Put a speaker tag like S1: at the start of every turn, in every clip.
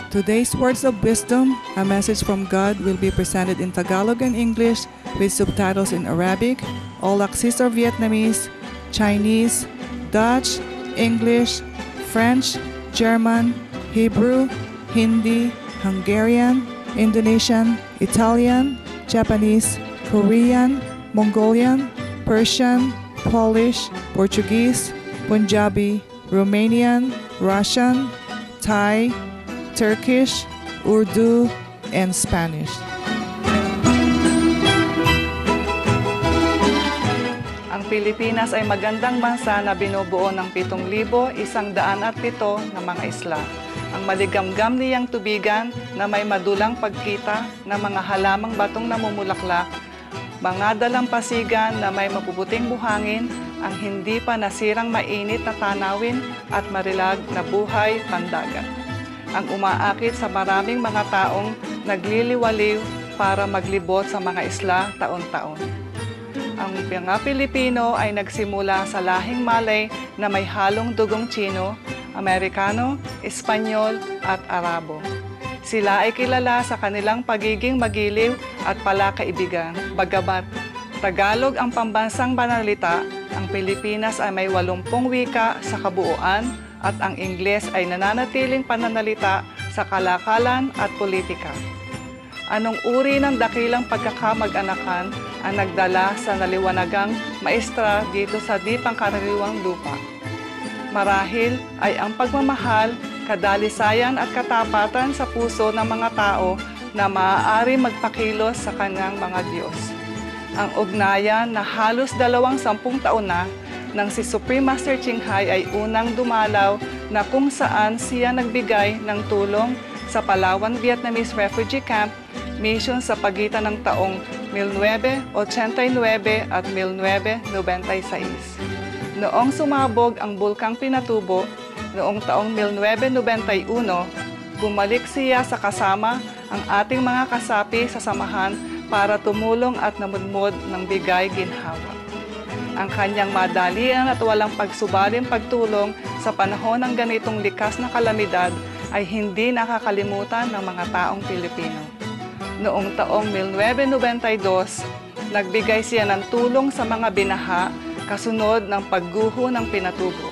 S1: Today's words of wisdom, a message from God, will be presented in Tagalog and English with subtitles in Arabic, all accents are Vietnamese, Chinese, Dutch, English, French, German, Hebrew, Hindi, Hungarian, Indonesian, Italian, Japanese, Korean, Mongolian, Persian, Polish, Portuguese, Punjabi, Romanian, Russian, Thai, Turkish, Urdu, and Spanish. Ang Pilipinas ay magandang bansa na binubuo ng 7,107 na mga isla. Ang maligamgam niyang tubigan na may madulang pagkita ng mga halamang batong namumulaklak, mga dalampasigan na may mapuputing buhangin, ang hindi pa nasirang mainit na tanawin at marilag na buhay pandagat. Ang umaakit sa maraming mga taong nagliliwaliw para maglibot sa mga isla taon-taon. Ang mga Pilipino ay nagsimula sa lahing Malay na may halong dugong Tsino, Amerikano, Espanyol at Arabo. Sila ay kilala sa kanilang pagiging magiliw at palakaibigan. Bagamat Tagalog ang pambansang pananalita, ang Pilipinas ay may 80 wika sa kabuuan at ang Ingles ay nananatiling pananalita sa kalakalan at politika. Anong uri ng dakilang pagkakamag-anakan ang nagdala sa naliwanagang maestra dito sa di pangkaraniwang lupa? Marahil ay ang pagmamahal, kadalisayan at katapatan sa puso ng mga tao na maaari magpakilos sa kanyang mga Diyos. Ang ugnayan na halos 20 taon na nang si Supreme Master Ching Hai ay unang dumalaw na kung saan siya nagbigay ng tulong sa Palawan Vietnamese Refugee Camp mission sa pagitan ng taong 1989 at 1996. Noong sumabog ang Bulkang Pinatubo, noong taong 1991, bumalik siya sa kasama ang ating mga kasapi sa samahan para tumulong at namudmod ng bigay ginhawa. Ang kanyang madalian at walang pagsubaling pagtulong sa panahon ng ganitong likas na kalamidad ay hindi nakakalimutan ng mga taong Pilipino. Noong taong 1992, nagbigay siya ng tulong sa mga binaha kasunod ng pagguho ng Pinatubo.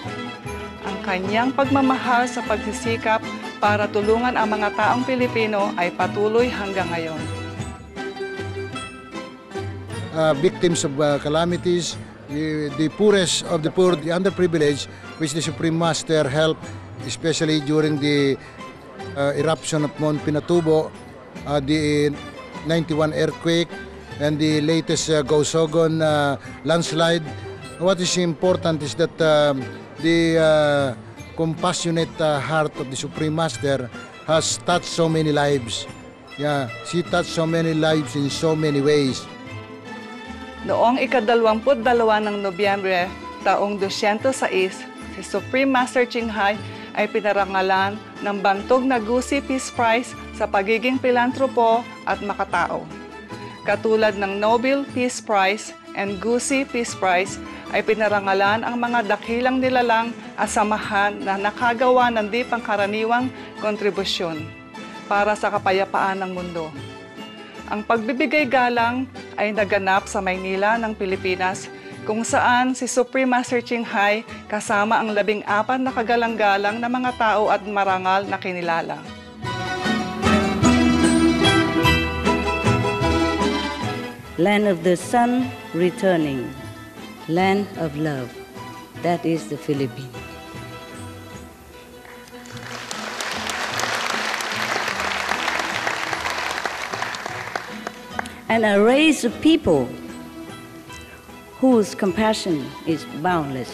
S1: Ang kanyang pagmamahal sa pagsisikap para tulungan ang mga taong Pilipino ay patuloy hanggang ngayon.
S2: Victims of calamities, the poorest of the poor, the underprivileged, which the Supreme Master helped, especially during the eruption of Mount Pinatubo, the 91 earthquake, and the latest Gosogon landslide. What is important is that the compassionate heart of the Supreme Master has touched so many lives. Yeah, she touched so many lives in so many ways.
S1: Noong ika-22 ng Nobyembre, taong 206, si Supreme Master Ching Hai ay pinarangalan ng bantog na Gusi Peace Prize sa pagiging pilantropo at makatao. Katulad ng Nobel Peace Prize and Gusi Peace Prize, ay pinarangalan ang mga dakilang nilalang at samahan na nakagawa ng di pangkaraniwang kontribusyon para sa kapayapaan ng mundo. Ang pagbibigay galang ay naganap sa Maynila ng Pilipinas, kung saan si Supreme Master Ching Hai kasama ang 14 na kagalang-galang na mga tao at marangal na kinilala.
S3: Land of the sun returning, land of love, that is the Philippines. And a race of people whose compassion is boundless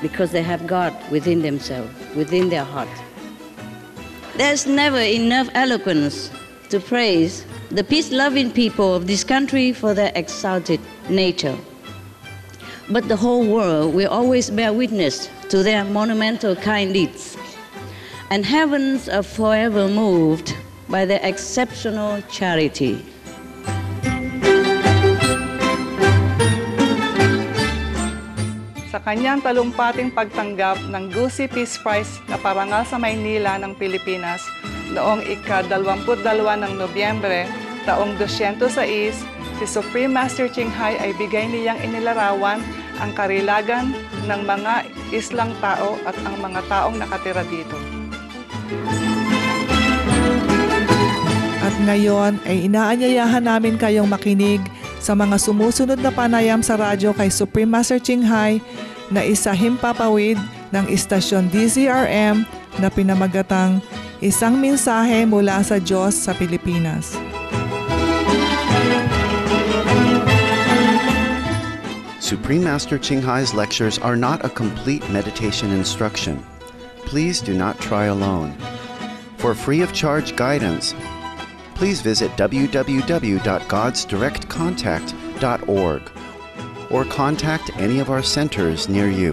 S3: because they have God within themselves, within their heart. There's never enough eloquence to praise the peace-loving people of this country for their exalted nature. But the whole world will always bear witness to their monumental kind deeds, and heavens are forever moved by their exceptional charity.
S1: Sa kanyang talumpating pagtanggap ng Gusi Peace Prize na parangal sa Maynila ng Pilipinas noong ika-22 ng Nobyembre, taong 206, si Supreme Master Ching Hai ay bigay niyang inilarawan ang karilagan ng mga islang tao at ang mga taong nakatira dito.
S4: At ngayon ay inaanyayahan namin kayong makinig sa mga sumusunod na panayam sa radyo kay Supreme Master Ching Hai na isa himpapawid ng istasyon DZRM na pinamagatang Isang Mensahe Mula sa Diyos sa Pilipinas.
S5: Supreme Master Ching Hai's lectures are not a complete meditation instruction. Please do not try alone. For free of charge guidance, please visit www.godsdirectcontact.org or contact any of our centers near you.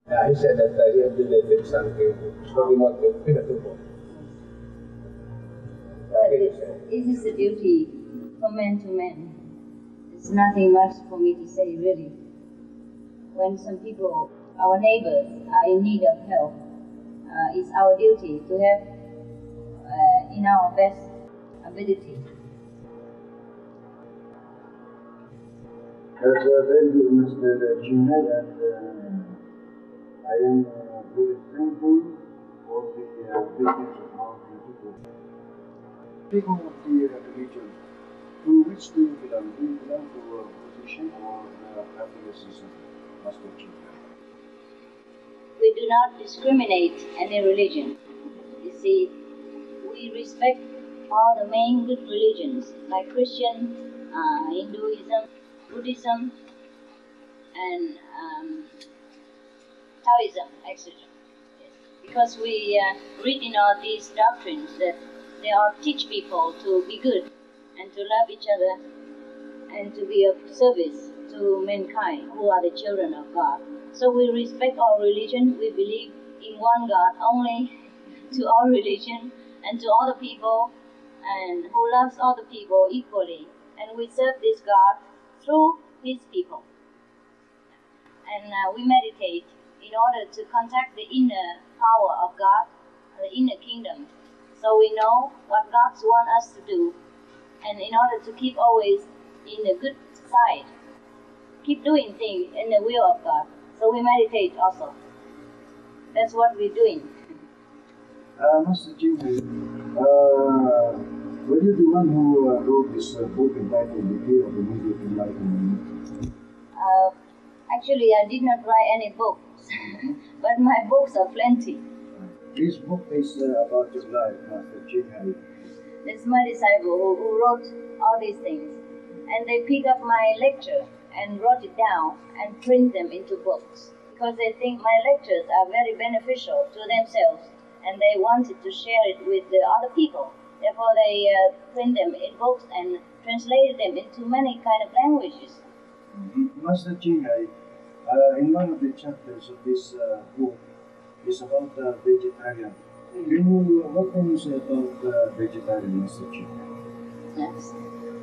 S6: He said that he had delivered something for remote pinatubo.
S3: But it is a duty from man to man. There's nothing much for me to say, really. When some people, our neighbors, are in need of help, it's our duty to help in our best ability.
S6: That's very good, Mr. Ching Hai, and I am very thankful for the victims of our people. Speaking of the religion, to which do you belong? Do you belong to a position or Catholicism, Master Ching Hai?
S3: We do not discriminate any religion. You see, we respect all the main good religions like Christian, Hinduism, Buddhism, and Taoism, etc. Yes. Because we read in all these doctrines that they all teach people to be good and to love each other and to be of service to mankind who are the children of God. So we respect all religion. We believe in one God only to all religion and to all the people, and who loves all the people equally. And we serve this God through His people. And we meditate in order to contact the inner power of God, the inner kingdom. So we know what God wants us to do. And in order to keep always in the good side, keep doing things in the will of God. So we meditate also. That's what we're doing.
S6: Master Ching Hai, were you the one who wrote this book entitled The Key of Immediate Enlightenment?
S3: Actually, I did not write any books, but my books are plenty.
S6: This book is about your life, Master Ching Hai.
S3: It's my disciple who wrote all these things. And they pick up my lecture and wrote it down and print them into books. Because they think my lectures are very beneficial to themselves and they wanted to share it with the other people. Therefore, they print them in books and translated them into many kind of languages.
S6: Master Ching Hai, in one of the chapters of this book is about vegetarian. What can you say about vegetarian, Master Ching Hai?
S3: Yes.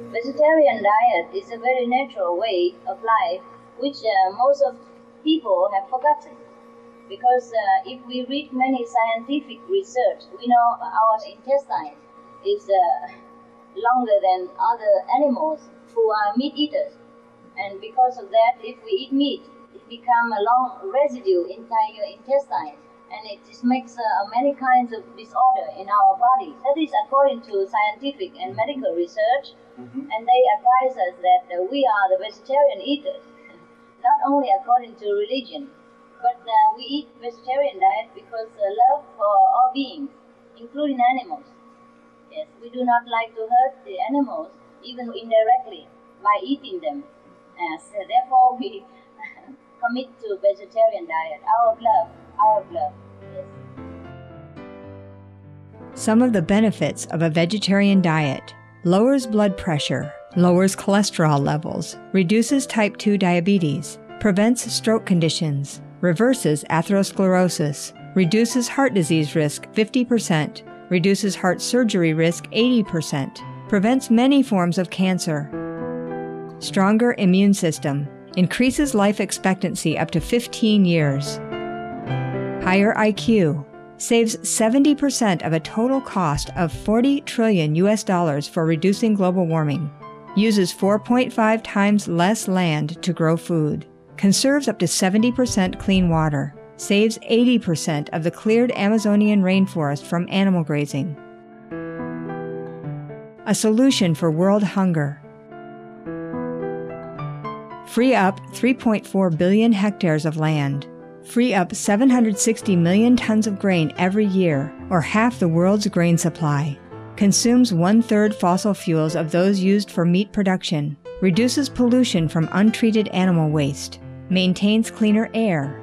S3: Vegetarian diet is a very natural way of life which most of people have forgotten. Because if we read many scientific research, we know our intestine is longer than other animals who are meat eaters. And because of that, if we eat meat, it becomes a long residue inside your intestine. And it just makes many kinds of disorder in our body. That is according to scientific and medical research. And they advise us that we are the vegetarian eaters. Not only according to religion, but we eat vegetarian diet because love for all beings, including animals. Yes, we do not like to hurt the animals, even indirectly, by eating them. So therefore, we commit to vegetarian diet. Our blood. Yes.
S7: Some of the benefits of a vegetarian diet: lowers blood pressure, lowers cholesterol levels, reduces type 2 diabetes, prevents stroke conditions, reverses atherosclerosis, reduces heart disease risk 50%, reduces heart surgery risk 80%, prevents many forms of cancer. stronger immune system, increases life expectancy up to 15 years. Higher IQ, saves 70% of a total cost of $40 trillion for reducing global warming, uses 4.5 times less land to grow food, conserves up to 70% clean water, saves 80% of the cleared Amazonian rainforest from animal grazing. A solution for world hunger. Free up 3.4 billion hectares of land. Free up 760 million tons of grain every year, or half the world's grain supply. Consumes 1/3 fossil fuels of those used for meat production. Reduces pollution from untreated animal waste. Maintains cleaner air.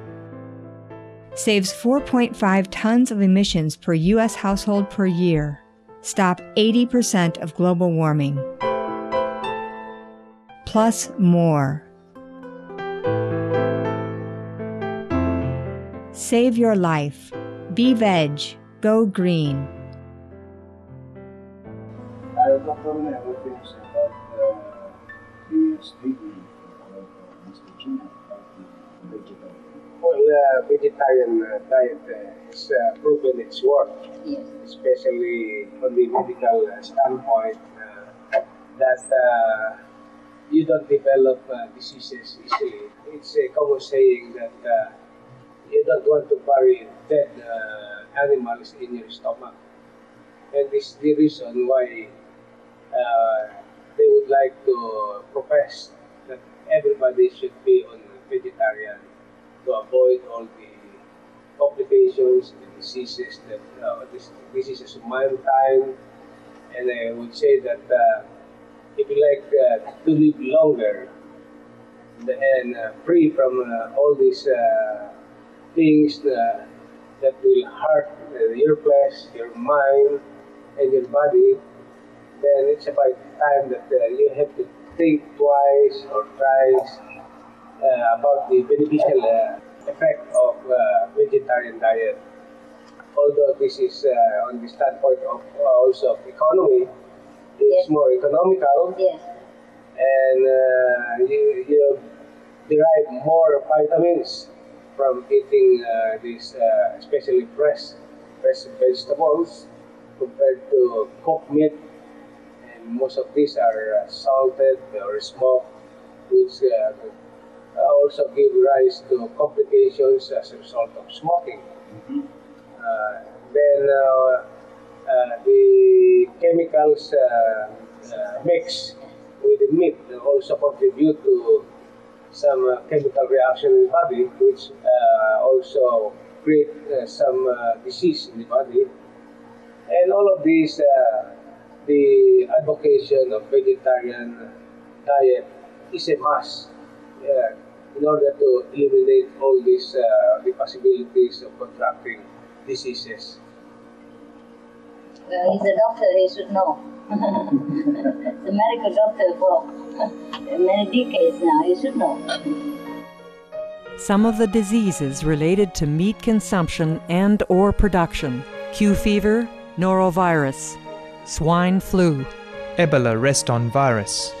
S7: Saves 4.5 tons of emissions per U.S. household per year. Stop 80% of global warming. Plus more. Save your life. Be veg. Go green.
S6: Dr. Rene, what thinks about the statement of Mr. Chin about the vegetarian?
S8: Well, vegetarian diet is proven its worth,
S3: Yes.
S8: especially from the medical standpoint, that you don't develop diseases easily. It's a common saying that you don't want to bury dead animals in your stomach. And this is the reason why they would like to profess that everybody should be on vegetarian to avoid all the complications, the diseases that diseases of mankind. And I would say that if you like to live longer and free from all these things that will hurt your flesh, your mind, and your body, then it's about time that you have to think twice or thrice about the beneficial effect of vegetarian diet. Although this is on the standpoint of also of economy, it's
S3: Yes.
S8: more economical,
S3: Yes.
S8: and you derive more vitamins from eating these, especially fresh vegetables, compared to cooked meat. And most of these are salted or smoked, which also give rise to complications as a result of smoking. Then the chemicals mixed with the meat also contribute to some chemical reaction in the body, which also create some disease in the body. And all of these, the advocation of vegetarian diet is a must in order to eliminate all these the possibilities of contracting diseases.
S3: Well, he's a doctor, he should know. The medical doctor for many decades now, he should know.
S9: Some of the diseases related to meat consumption and/or production: Q fever, norovirus, swine flu,
S10: Ebola reston virus.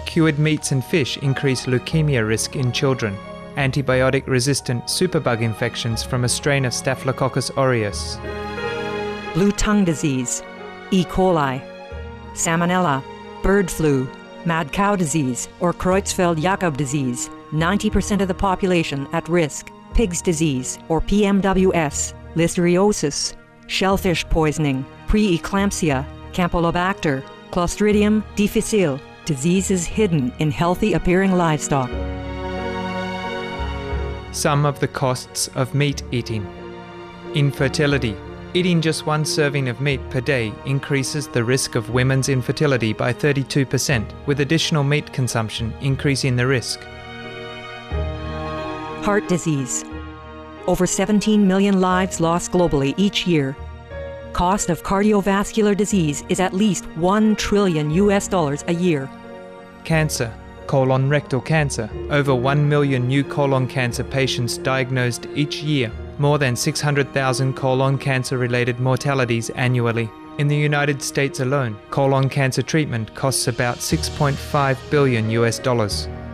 S10: Cured meats and fish increase leukemia risk in children. Antibiotic-resistant superbug infections from a strain of Staphylococcus aureus.
S9: blue tongue disease, E. coli, salmonella, bird flu, mad cow disease, or Creutzfeldt-Jakob disease, 90% of the population at risk, pig's disease, or PMWS, listeriosis, shellfish poisoning, preeclampsia, Campylobacter, Clostridium difficile, diseases hidden in healthy-appearing livestock.
S10: Some of the costs of meat eating. Infertility. Eating just one serving of meat per day increases the risk of women's infertility by 32%, with additional meat consumption increasing the risk.
S9: Heart disease. Over 17 million lives lost globally each year. Cost of cardiovascular disease is at least $1 trillion a year.
S10: Cancer. Colon rectal cancer. Over 1 million new colon cancer patients diagnosed each year. More than 600,000 colon cancer-related mortalities annually. In the United States alone, colon cancer treatment costs about $6.5 billion US.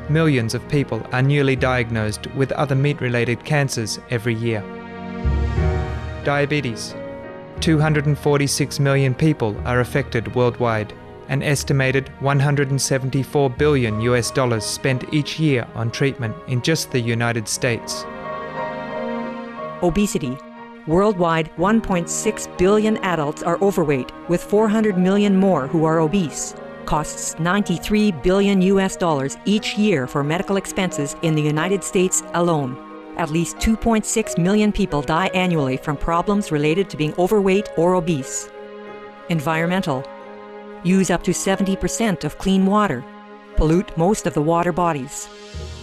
S10: Millions of people are newly diagnosed with other meat-related cancers every year. Diabetes. 246 million people are affected worldwide. An estimated $174 billion US spent each year on treatment in just the United States.
S9: Obesity. Worldwide, 1.6 billion adults are overweight, with 400 million more who are obese. Costs $93 billion US each year for medical expenses in the United States alone. At least 2.6 million people die annually from problems related to being overweight or obese. Environmental. Use up to 70% of clean water. Pollute most of the water bodies.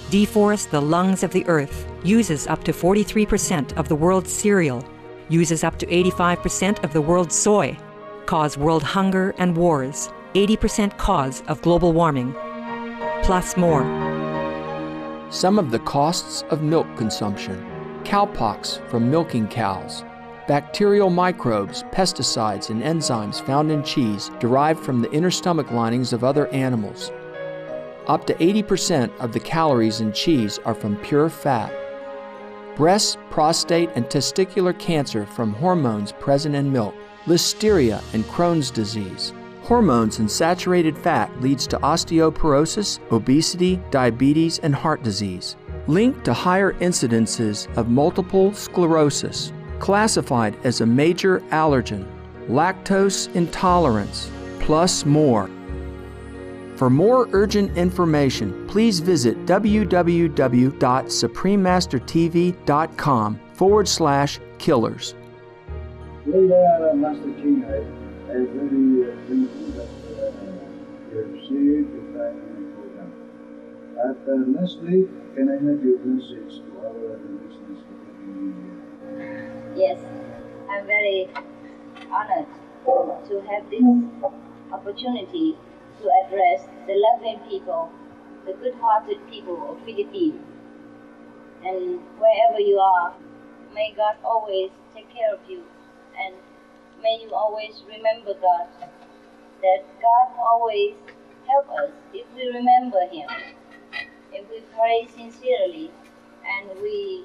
S9: Deforest the lungs of the earth. Uses up to 43% of the world's cereal. Uses up to 85% of the world's soy. Cause world hunger and wars. 80% cause of global warming. Plus more.
S11: Some of the costs of milk consumption. Cowpox from milking cows. Bacterial microbes, pesticides, and enzymes found in cheese derived from the inner stomach linings of other animals. Up to 80% of the calories in cheese are from pure fat. Breast, prostate, and testicular cancer from hormones present in milk. Listeria and Crohn's disease. Hormones in saturated fat leads to osteoporosis, obesity, diabetes, and heart disease. Linked to higher incidences of multiple sclerosis. Classified as a major allergen. Lactose intolerance, plus more. For more urgent information, please visit www.suprememastertv.com/killers.
S6: Well, Master Ching Hai, I'm very thankful that you have saved the time in the program. Lastly, can I have your message to our listeners?
S12: Yes, I'm very honored to have this opportunity to address the loving people, the good-hearted people of Philippines. And wherever you are, may God always take care of you, and may you always remember God, that God always helps us if we remember Him, if we pray sincerely, and we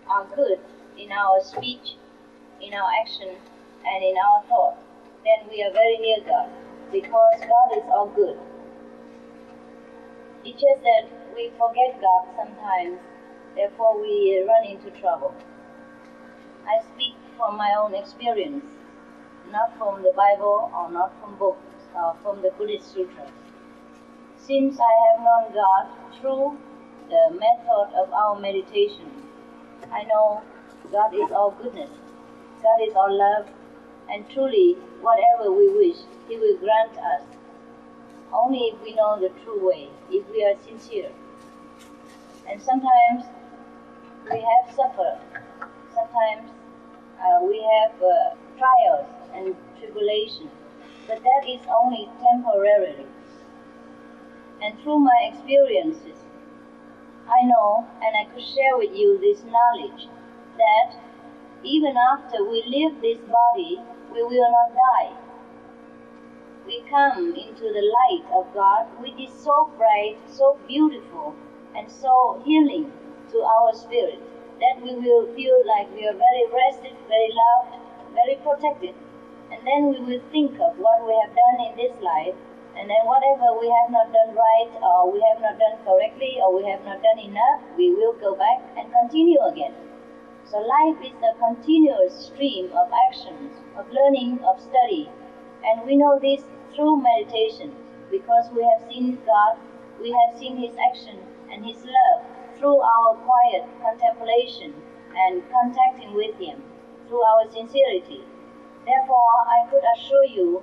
S12: are good in our speech, in our action, and in our thought, then we are very near God, because God is all good. It's just that we forget God sometimes, therefore we run into trouble. I speak from my own experience, not from the Bible or not from books or from the Buddhist sutras. Since I have known God through the method of our meditation, I know God is all goodness, God is all love, and truly, whatever we wish, He will grant us. Only if we know the true way, if we are sincere. And sometimes we have suffered. Sometimes we have trials and tribulations. But that is only temporarily. And through my experiences, I know, and I could share with you this knowledge, that even after we leave this body, we will not die. We come into the light of God, which is so bright, so beautiful, and so healing to our spirit, that we will feel like we are very rested, very loved, very protected. And then we will think of what we have done in this life, and then whatever we have not done right, or we have not done correctly, or we have not done enough, we will go back and continue again. So life is a continuous stream of actions, of learning, of study. And we know this through meditation, because we have seen God, we have seen His action and His love through our quiet contemplation and contacting with Him, through our sincerity. Therefore, I could assure you,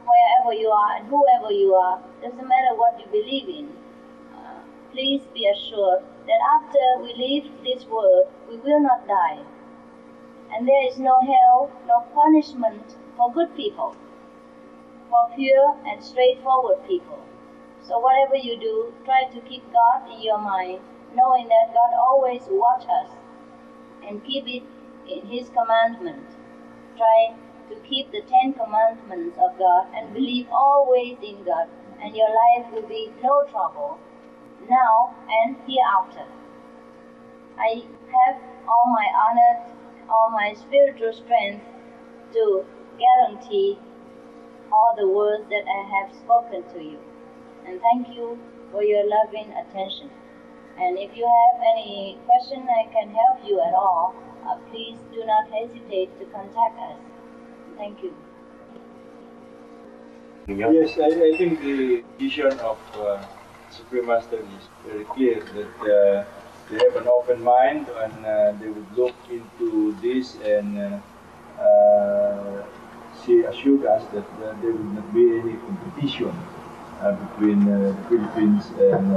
S12: wherever you are and whoever you are, doesn't matter what you believe in, please be assured that after we leave this world, we will not die. And there is no hell, no punishment for good people, for pure and straightforward people. So whatever you do, try to keep God in your mind, knowing that God always watches us, and keep it in His commandment. Try to keep the 10 commandments of God and believe always in God, and your life will be no trouble now and hereafter. I have all my honor, all my spiritual strength to guarantee all the words that I have spoken to you. And thank you for your loving attention. And if you have any question I can help you at all, please do not hesitate to contact us. Thank you.
S6: Yes, I think the vision of Supreme Master is very clear that they have an open mind and they would look into this and she assured us that there would not be any competition between the Philippines and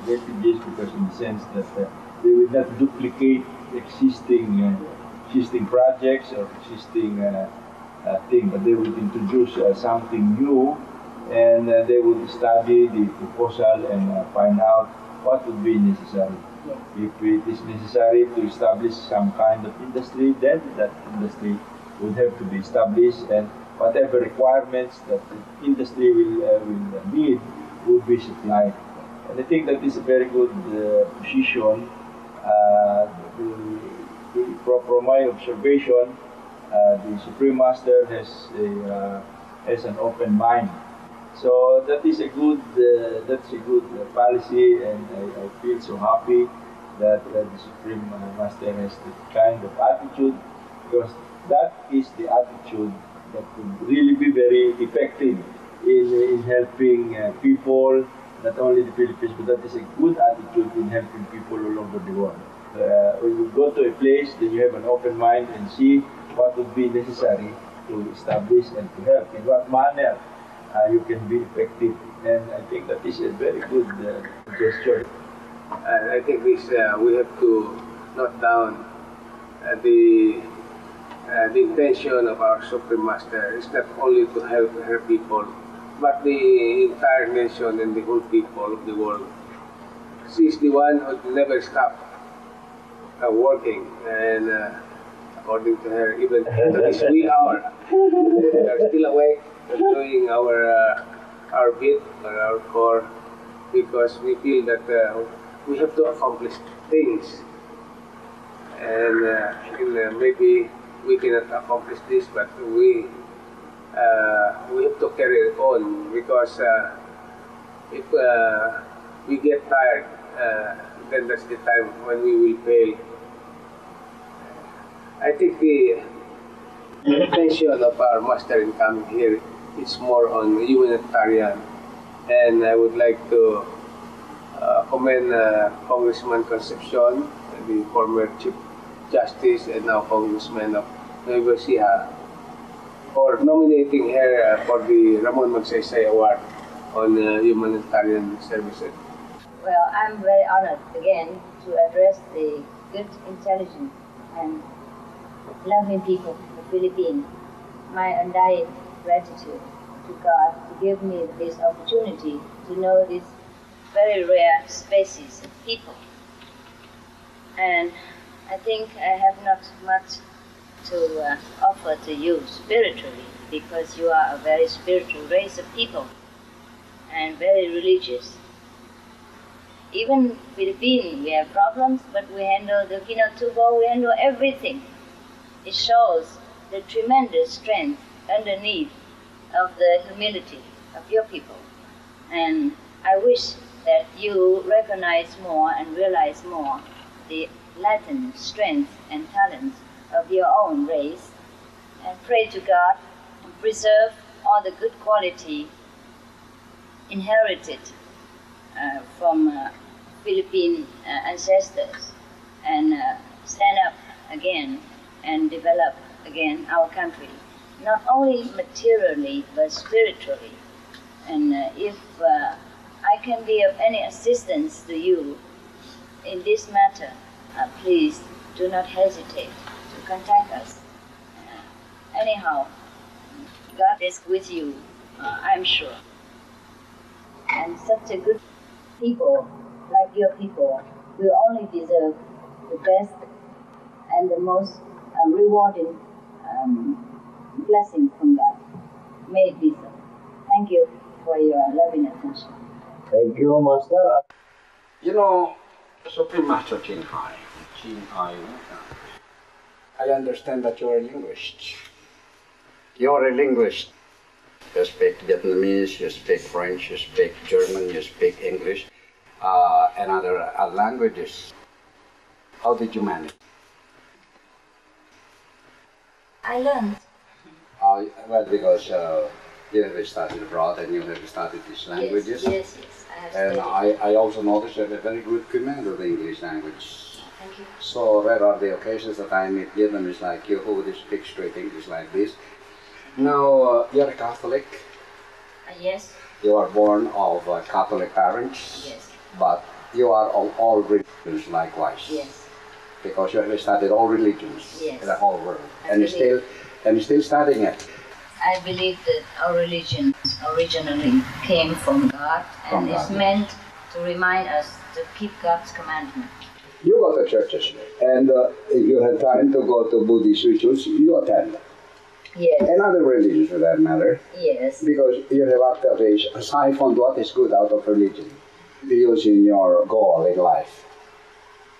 S6: refugees, because in the sense that they would not duplicate existing projects or existing thing, but they would introduce something new, and they would study the proposal and find out what would be necessary. If it is necessary to establish some kind of industry, then that industry would have to be established, and whatever requirements that the industry will need would be supplied. And I think that is a very good position. From my observation, the Supreme Master has an open mind. So that is a good policy, and I feel so happy that the Supreme Master has that kind of attitude, because that is the attitude that would really be very effective in helping people, not only the Philippines, but that is a good attitude in helping people all over the world. When you go to a place, then you have an open mind and see what would be necessary to establish and to help, in what manner you can be effective. And I think that is a very good gesture.
S8: I think this we have to note down the intention of our Supreme Master is not only to help her people, but the entire nation and the whole people of the world. She is the one who never stopped working, and according to her, even at this wee hour, we are still awake and doing our bit or our core, because we feel that we have to accomplish things, and maybe we cannot accomplish this, but we have to carry it on, because if we get tired, then that's the time when we will fail. I think the intention of our master in coming here is more on humanitarian, and I would like to commend Congressman Concepcion, the former Chief Justice and now Congressman of Nueva Ecija, for nominating her for the Ramon Magsaysay Award on humanitarian services.
S12: Well, I'm very honored again to address the good, intelligent, and loving people of the Philippines. My undying gratitude to God to give me this opportunity to know these very rare species of people. And I think I have not much to offer to you spiritually, because you are a very spiritual race of people and very religious. Even Philippines, we have problems, but we handle the Kinatubo, we handle everything. It shows the tremendous strength underneath of the humility of your people. And I wish that you recognize more and realize more the latent strength and talents of your own race, and pray to God to preserve all the good quality inherited from Philippine ancestors, and stand up again and develop again our country, not only materially but spiritually. And if I can be of any assistance to you in this matter, please do not hesitate to contact us. Anyhow, God is with you, I'm sure. And such a good people, like your people, will only deserve the best and the most rewarding blessing from God. May it be so. Thank you for your loving attention.
S6: Thank you, Master.
S13: You know, Supreme Master Ching Hai, I understand that you are a linguist. You are a linguist. You speak Vietnamese, you speak French, you speak German, you speak English, and other languages. How did you manage?
S12: I learned.
S13: Well, because you have studied abroad and you have studied these languages.
S12: Yes, I have studied.
S13: And I also noticed you have a very good command of the English language.
S12: Thank you.
S13: So rare are the occasions that I meet Vietnamese like you who would speak straight English like this. Now, you're a Catholic.
S12: Yes.
S13: You are born of Catholic parents.
S12: Yes.
S13: But you are of all religions likewise.
S12: Yes.
S13: Because you have studied all religions in the whole world. And you're still studying it.
S12: I believe that our religion originally came from God and is meant to remind us to keep God's commandment.
S13: You go to churches, and if you have time to go to Buddhist rituals, you attend.
S12: Yes.
S13: And other religions for that matter.
S12: Yes.
S13: Because you have after this siphoned what is good out of religion, using your goal in life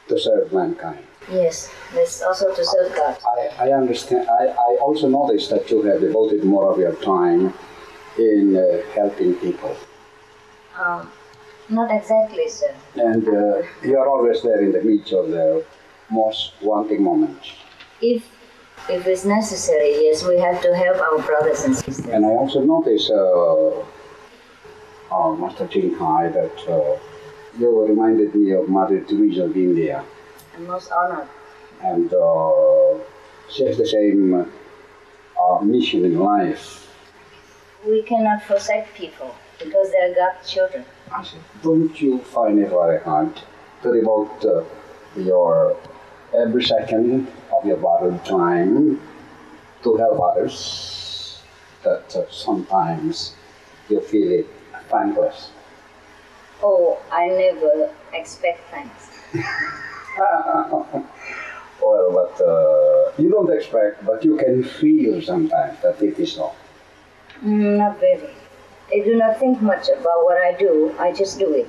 S13: to serve mankind.
S12: Yes, that's also to serve God.
S13: I understand. I also noticed that you have devoted more of your time in helping people.
S12: Not exactly, sir.
S13: And you are always there in the midst of the most wanting moments.
S12: If it's necessary, yes, we have to help our brothers and sisters.
S13: And I also noticed, Master Ching Hai, that you reminded me of Mother Teresa of India.
S12: I'm most honored.
S13: And she has the same mission in life.
S12: We cannot forsake people because they're God's children.
S13: I said, don't you find it very hard to devote your every second of your borrowed time to help others, that sometimes you feel it thankless?
S12: Oh, I never expect thanks.
S13: Well, but you don't expect, but you can feel sometimes that it is so.
S12: Not very. I do not think much about what I do, I just do it.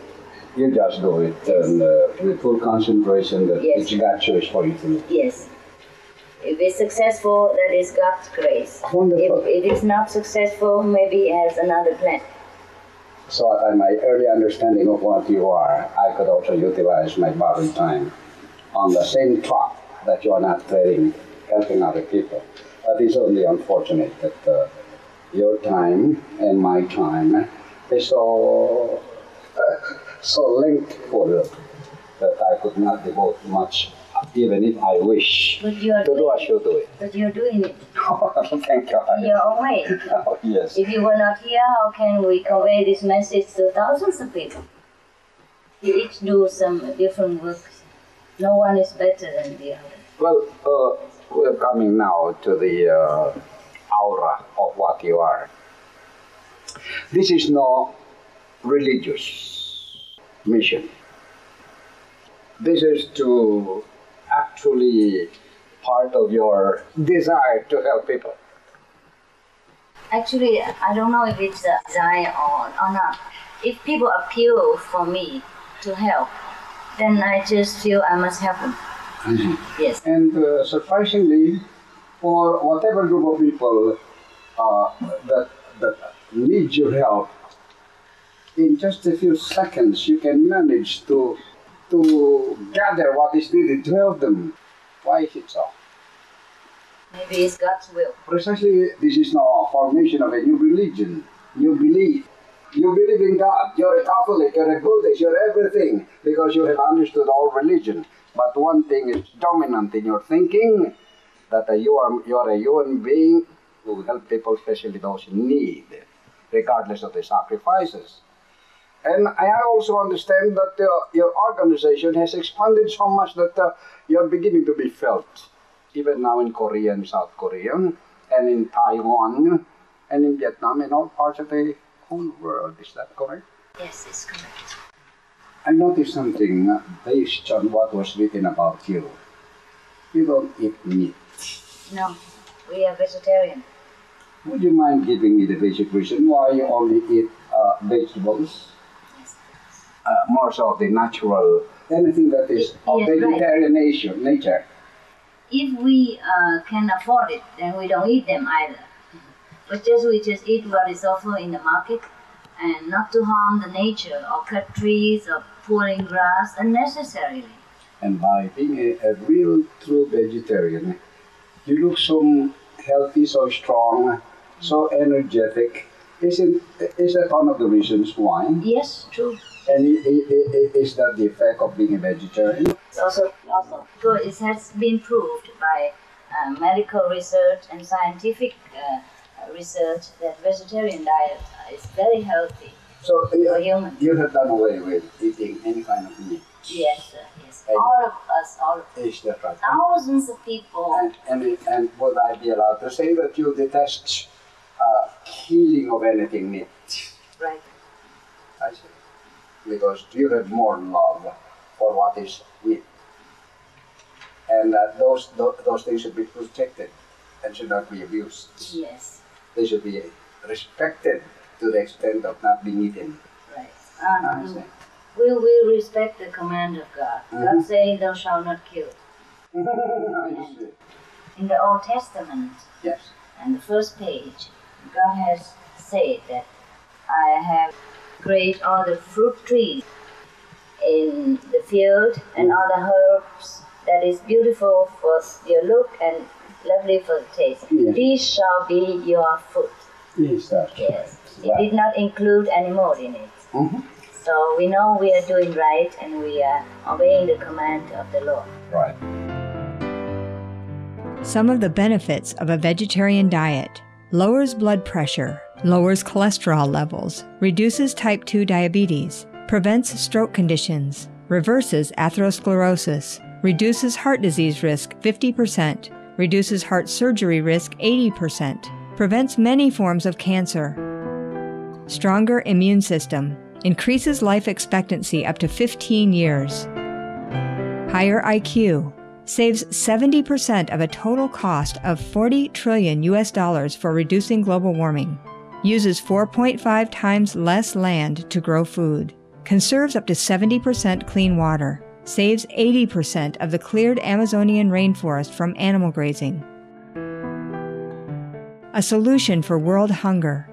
S13: You just do it, and with full concentration that it's God's choice for you to do.
S12: Yes. If it's successful, that is God's grace.
S13: Wonderful.
S12: If it is not successful, maybe He has another plan.
S13: So at my early understanding of what you are, I could also utilize my borrowed time on the same track that you are not trading, helping other people. But it's only unfortunate that your time and my time is so linked for that I could not devote much, even if I wish to do, I should do it.
S12: But you're doing it.
S13: Thank you.
S12: In your own way.
S13: Oh, yes.
S12: If you were not here, how can we convey this message to thousands of people? We each do some different work. No one is better than the other.
S13: Well, we're coming now to the aura of what you are. This is no religious mission. This is to actually part of your desire to help people.
S12: Actually, I don't know if it's a desire or not. If people appeal for me to help, then I just feel I must help them.
S13: Mm-hmm.
S12: Yes.
S13: And surprisingly, for whatever group of people that need your help, in just a few seconds you can manage to gather what is needed to help them. Why is it so?
S12: Maybe it's God's will.
S13: Precisely, this is no formation of a new religion, new belief. You believe in God, you're a Catholic, you're a Buddhist, you're everything, because you have understood all religion. But one thing is dominant in your thinking, that you are a human being who will help people, especially those in need, regardless of the sacrifices. And I also understand that your organization has expanded so much that you're beginning to be felt, even now in Korea and South Korea, and in Taiwan, and in Vietnam, and all parts of the whole world. Is that correct?
S12: Yes, it's correct.
S13: I noticed something based on what was written about you. You don't eat meat.
S12: No, we are vegetarian.
S13: would you mind giving me the basic reason why you only eat vegetables? More so the natural, anything that is of
S12: Yes,
S13: vegetarian nature.
S12: If we can afford it, then we don't eat them either. But we just eat what is offered in the market, and not to harm the nature or cut trees or pulling grass unnecessarily.
S13: And by being a real true vegetarian, you look so healthy, so strong, so energetic. Is that one of the reasons why?
S12: Yes, true.
S13: And is that the effect of being a vegetarian?
S12: Also, so it has been proved by medical research and scientific research that vegetarian diet is very healthy for humans.
S13: You have done away with eating any kind of meat.
S12: Yes, sir. Yes. All of us,
S13: Is that right?
S12: thousands of people.
S13: And would I be allowed to say that you detest killing of anything meat?
S12: Right.
S13: I see. Because you have more love for what is meat. And those things should be protected and should not be abused.
S12: Yes.
S13: They should be respected to the extent of not being eaten.
S12: Right. We will respect the command of God. God saying, "Thou shalt not kill." In the Old Testament,
S13: yes,
S12: and the first page, God has said that I have created all the fruit trees in the field and all the herbs that is beautiful for your look and lovely for the taste.
S13: Yes.
S12: These shall be your food.
S13: Yes, that's
S12: Yes.
S13: right.
S12: It did not include any more in it. So we know we are doing right and we are obeying the command of the Lord.
S13: Right.
S7: Some of the benefits of a vegetarian diet: lowers blood pressure, lowers cholesterol levels, reduces type 2 diabetes, prevents stroke conditions, reverses atherosclerosis, reduces heart disease risk 50%, reduces heart surgery risk 80%, prevents many forms of cancer. Stronger immune system, increases life expectancy up to 15 years. Higher IQ, saves 70% of a total cost of $40 trillion for reducing global warming. Uses 4.5 times less land to grow food. Conserves up to 70% clean water. Saves 80% of the cleared Amazonian rainforest from animal grazing. A solution for world hunger.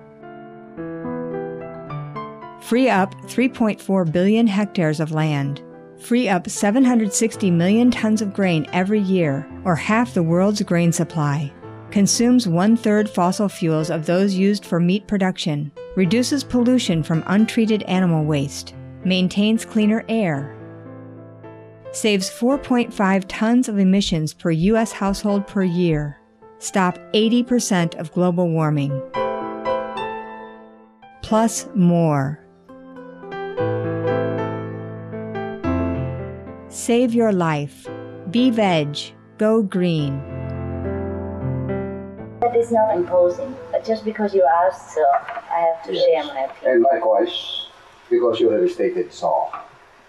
S7: Free up 3.4 billion hectares of land. Free up 760 million tons of grain every year, or half the world's grain supply. Consumes 1/3 fossil fuels of those used for meat production. Reduces pollution from untreated animal waste. Maintains cleaner air. Saves 4.5 tons of emissions per U.S. household per year. Stop 80% of global warming. Plus more. Save your life. Be veg. Go green.
S12: That is not imposing, but just because you asked, so I have to share my opinion.
S13: And likewise, because you have stated so,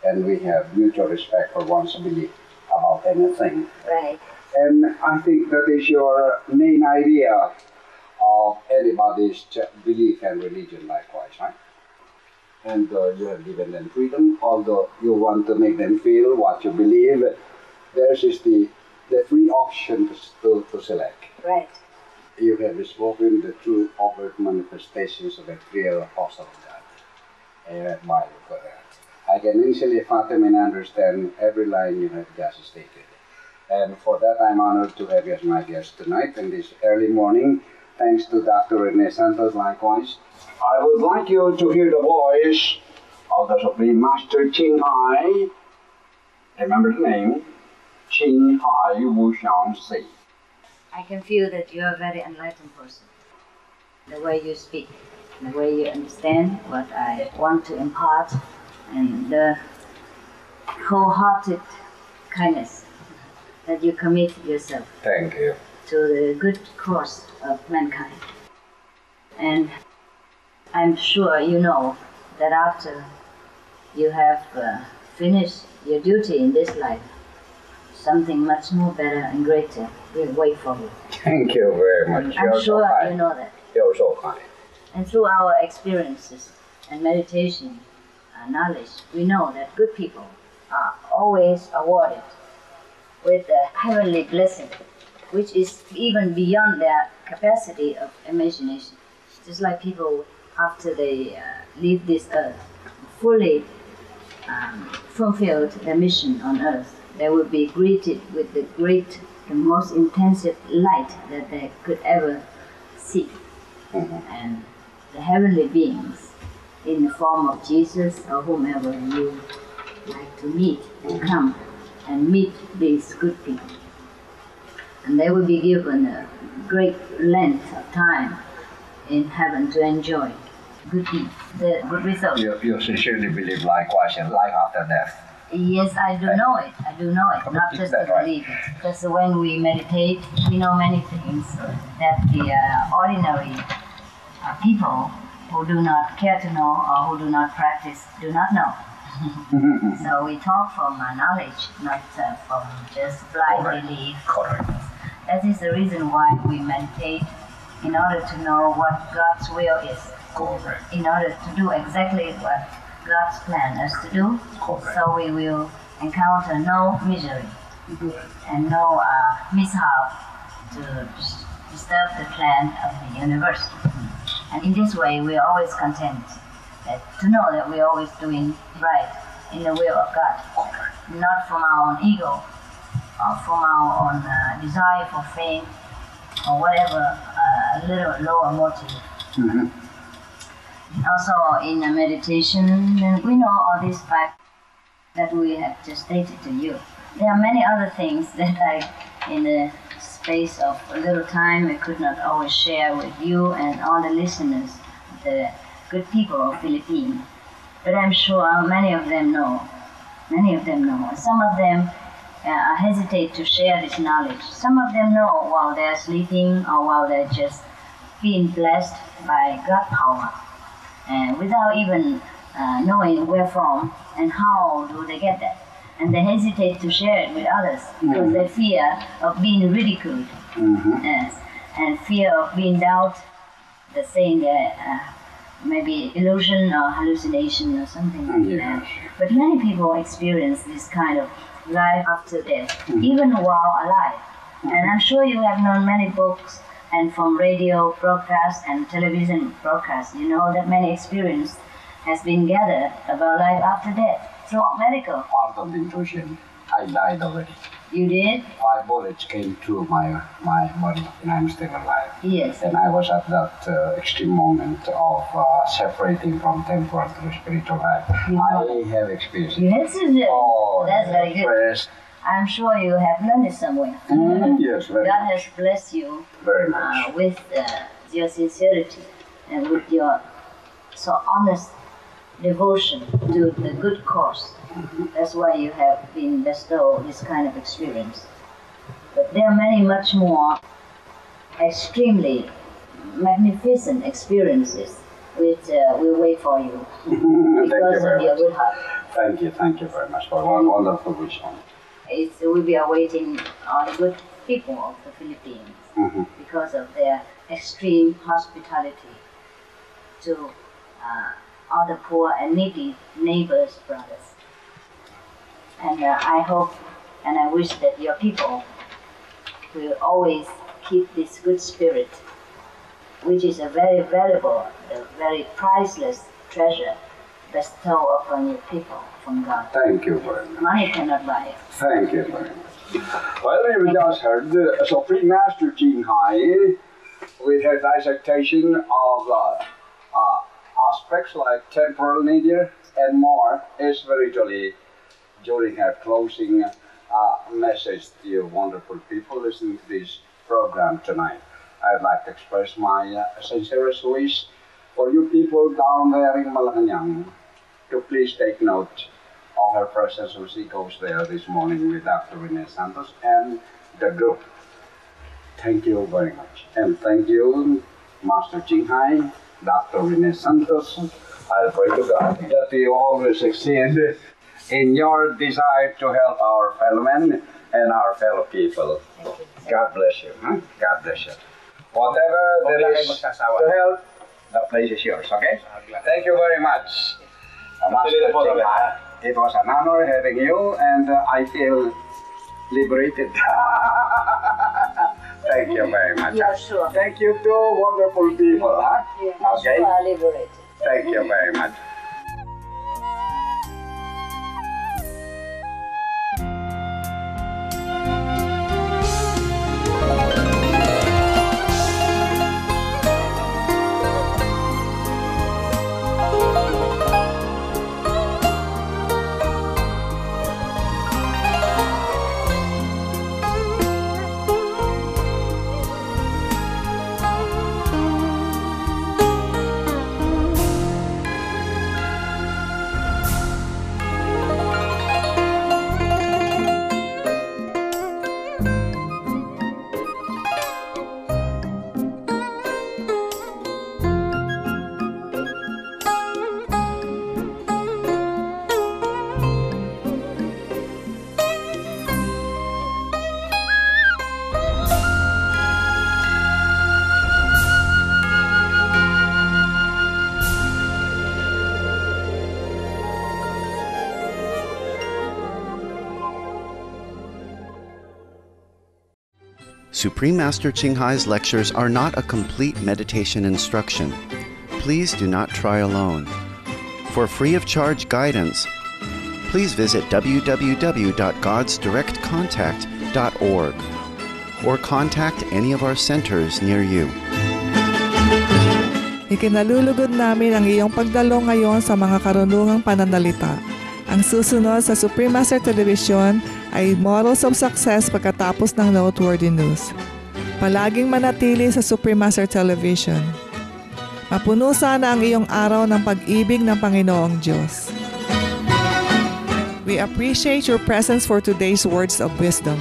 S13: and we have mutual respect for one's belief about anything.
S12: Right.
S13: And I think that is your main idea of anybody's belief and religion likewise, right? And you have given them freedom, although you want to make them feel what you believe. Theirs is the free option to select.
S12: Right.
S13: You have spoken the true overt manifestations of a real apostle of God. I admire you for that. I can easily fathom and understand every line you have just stated. And for that, I'm honored to have you as my guest tonight in this early morning. Thanks to Dr. Rene Santos likewise. I would like you to hear the voice of the Supreme Master Ching Hai. Remember the name? Ching Hai Wu Xiang Si.
S12: I can feel that you're a very enlightened person. The way you speak, the way you understand what I want to impart, and the wholehearted kindness that you commit yourself.
S13: Thank you.
S12: To the good cause of mankind. And I'm sure you know that after you have finished your duty in this life, something much more better and greater will wait for you.
S13: Thank you very much.
S12: I'm sure you know that.
S13: You're so kind.
S12: And through our experiences and meditation knowledge, we know that good people are always awarded with a heavenly blessing, which is even beyond their capacity of imagination. Just like people, after they leave this earth, fully fulfilled their mission on earth, they will be greeted with the most intensive light that they could ever see. And the heavenly beings, in the form of Jesus or whomever you like to meet, come and meet these good people. And they will be given a great length of time in heaven to enjoy good deeds, the good result.
S13: You sincerely believe likewise in life after death?
S12: Yes, I do know it. I do know it, not just to believe it. Because when we meditate, we know many things that the ordinary people who do not care to know or who do not practice do not know. So we talk from knowledge, not from just blind belief.
S13: Correct.
S12: That is the reason why we meditate, in order to know what God's will is.
S13: Correct.
S12: In order to do exactly what God's plan is to do.
S13: Correct.
S12: So we will encounter no misery and no mishap to disturb the plan of the universe. And in this way, we are always content to know that we are always doing right in the will of God, not from our own ego or from our own desire for fame or whatever, a little lower motive. Also in meditation, we know all these facts that we have just stated to you. There are many other things that I, in the space of a little time, I could not always share with you and all the listeners, the good people of Philippines. But I'm sure many of them know. Many of them know. Some of them hesitate to share this knowledge. Some of them know while they're sleeping or while they're just being blessed by God power, and without even knowing where from and how do they get that. And they hesitate to share it with others because they fear of being ridiculed, yes, and fear of being doubted, the saying that maybe illusion or hallucination or something like that. But many people experience this kind of life after death, even while alive. And I'm sure you have known many books and from radio broadcasts and television broadcasts, you know that many experience has been gathered about life after death through medical.
S13: Part of the intrusion, I died already.
S12: You did?
S13: 5 bullets came through my body and I'm still alive.
S12: Yes.
S13: And I was at that extreme moment of separating from temporal to spiritual life. I have experienced it.
S12: You have experienced it?
S13: Oh,
S12: that's very good.
S13: Pressed.
S12: I'm sure you have learned it somewhere.
S13: Yes, very
S12: God
S13: much.
S12: has blessed you
S13: Very much.
S12: With your sincerity and with your so honest devotion to the good cause. That's why you have been bestowed this kind of experience. But there are many much more extremely magnificent experiences which will wait for you because of your good heart.
S13: Thank you very much for one wonderful wisdom.
S12: It will be awaiting all the good people of the Philippines because of their extreme hospitality to all the poor and needy neighbors, brothers. And I hope and I wish that your people will always keep this good spirit, which is a very valuable, a very priceless treasure bestowed upon your people from God.
S13: Thank you very much.
S12: Money cannot buy it.
S13: Thank you very much. Well, we just heard the Supreme Master Ching Hai with her dissertation of aspects like temporal nature and more spiritually during her closing message to you wonderful people listening to this program tonight. I'd like to express my sincerest wish for you people down there in Malacanang to please take note of her presence as she goes there this morning with Dr. Rene Santos and the group. Thank you very much. And thank you, Master Ching Hai, Dr. Rene Santos. I pray to God that you always succeed in your desire to help our fellow men and our fellow people. God bless you. Huh? God bless you. Whatever there
S8: Okay,
S13: is
S8: magsasawa.
S13: to help, the place is yours, okay? Thank you very much, Master Ching. It was an honor having you, and I feel liberated. Thank you very much.
S12: Yeah, sure.
S13: Thank you to wonderful people, huh?
S12: Yeah,
S13: Okay.
S12: you are liberated.
S13: Thank you very much.
S5: Supreme Master Ching Hai's lectures are not a complete meditation instruction. Please do not try alone. For free of charge guidance, please visit www.godsdirectcontact.org or contact any of our centers near you.
S4: Ikinalulugod namin ang iyong pagdalo ngayon sa mga karunungang pananalita. Ang susunod sa Supreme Master Television ay Models of Success pagkatapos ng Noteworthy News. Palaging manatili sa Supreme Master Television. Mapuno sana ang iyong araw ng pag-ibig ng Panginoong Diyos. We appreciate your presence for today's words of wisdom.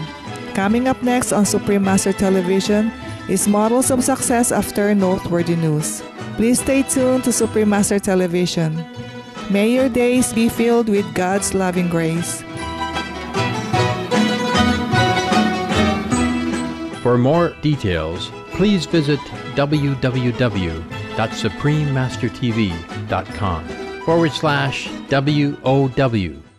S4: Coming up next on Supreme Master Television is Models of Success after Noteworthy News. Please stay tuned to Supreme Master Television. May your days be filled with God's loving grace.
S14: For more details, please visit www.suprememastertv.com/WOW